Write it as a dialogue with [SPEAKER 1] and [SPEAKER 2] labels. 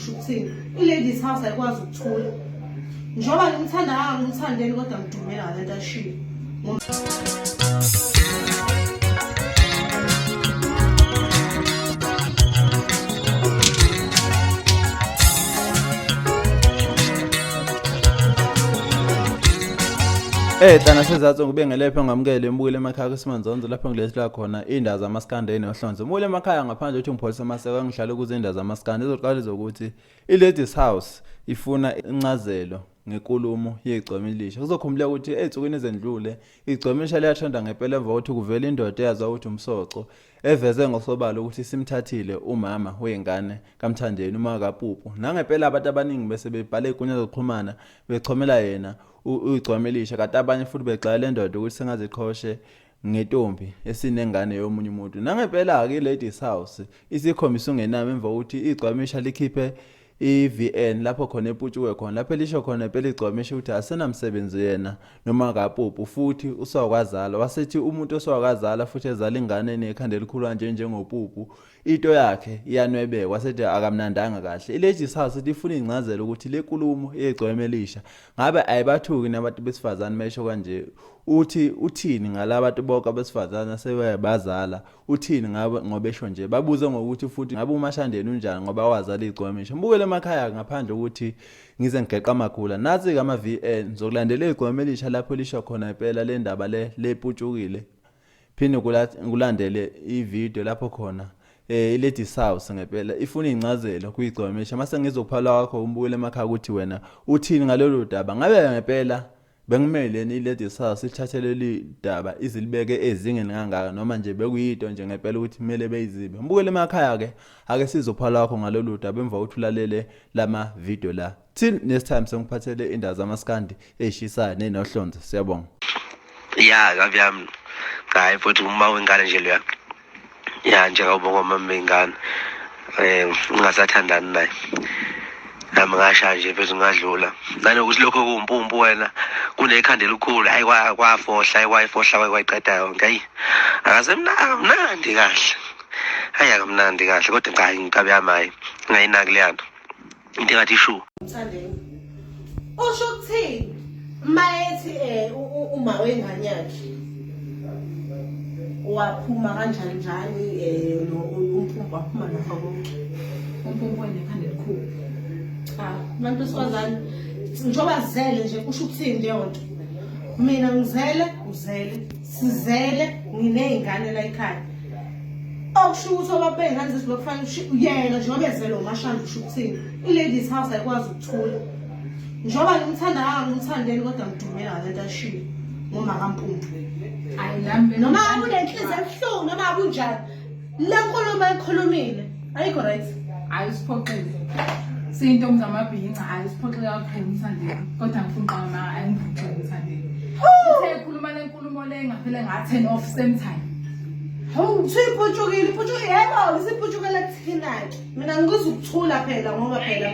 [SPEAKER 1] ngisho ukuthini i-ladies house ayikwazi ukuthula njengoba ngimthanda ngimthandeni kodwa ngidumela lento ashilo
[SPEAKER 2] Hlana sizathu ngibengelephwe ngamukele mbukile emakhaya Esimanzonzo lapho ngilethela khona indawo zaMaskand eNohlonze. Mbukile emakhaya ngaphandle uthi ngipholisa amaseko ngihlala kuze indawo zaMaskand izoqala zokuthi i-ladies house ifuna incazelo ngenkulumo yeGcokama. Kuzokhumbula ukuthi ezintsukwini ezendlule iGcokama liyathanda ngempela emva kokuthi kuvela indoda eyaziwa ukuthi umsoco eveze ngosobala ukuthi simthathile umama wengane kaMthandeni uMaka Mpupu. Nangempela abantu abaningi bese bebhale igunya zokuxhumana bechomela yena uGcokama kade abanye futhi begxala le ndoda ukuthi sengaziqhoshe ngetombi esinengane yomunye umuntu. Nangempela ke ladies house isikhombisa ungenami emva ukuthi iGcokama likhiphe iVN lapho khona eputshuke khona lapho elisho khona impela iGcokama ukuthi asenamsebenzi yena noma kaPupu futhi usawakazala wasethi umuntu osawakazala futhi ezala ingane enekhanda elikhulu kanje njengoPupu into yakhe iyanwebeka wasethi akamnandanga kahle. I-ladies house ifuna incazelo ukuthi le nkulumo yeGcokama ngabe ayibathuki nabantu besifazane mesho kanje uthini ngalabantu bonke abesifazana sebeyabazala uthini ngabe ngobesho nje babuze ngokuthi futhi ngabe uMashandeni unjani ngoba wazala iGcokama. Mbukele emakhaya ngaphandle ukuthi ngize ngigeqa amakhula nazi ke ama VN ngizokulandela iGcokama lapho lisho khona impela le ndaba leputshukile phinde kulandele ivideo lapho khona i-ladies house ngempela ifuna incazelo kuyiGcokama. Mase ngizokuphala wakho umbukele emakhaya ukuthi wena uthini ngalolu daba ngabe ngempela bengimele i-ladies house ithathele le daba izilibeke ezingeni kangaka noma nje bekuyinto nje ngempela ukuthi kumele beyizibe. Mbukele emakhaya ke ake sizophala wakho ngalolu daba emva uthulalele lama video la. Till next time sengiphathele indawo zaMaskand eshisayo neNohlonze. Siyabonga.
[SPEAKER 3] Ya kavyami hayi futhi uma wengane nje leya ya njengawubonga mama ingane ungasathandani naye nami ngasha nje bese ngadlula nanokuthi lokho kumpumpu wena kunekhanda elikhulu hayi kwafohla kwayiqeda yonke hayi akasemnandi kahle hayi akamnandi kahle kodwa cha inkabe yami ngayinaki leyana into engathi ishu
[SPEAKER 1] ngithandeni osho ukuthini mayethi uma wengane yakhe waphuma kanjani njani umpumpu waphuma lapha konke umpumpu wanekhanda elikhulu abantu besifazane njoba zele nje kusho ukuthini leyo nto mina ngizele uzele sizele nginezingane la ekhaya okusho ukuthi obabengane zesilokufanele yena njengoba ezele uMashanda kusho ukuthini i-ladies house ayikwazi ukuthula njoba ngimthandeni kodwa ngidumela lento ashilo ngoMaka Mpupu noma unenhliziyo ebuhlungu noma kunjani le nkulumo ayikhulumile ayikho right
[SPEAKER 4] ayisiphoqile sintombi zamabhinca ayisiphoqile kakhulu Mthandeni kodwa ngifuna uqama ayingiphoqile Mthandeni usekhuluma le nkulumo le ngaphela nga-10 off same time
[SPEAKER 1] uthiphuthukile yebo isiphutshukele kuthina ke mina ngizokuthula phela ngoba phela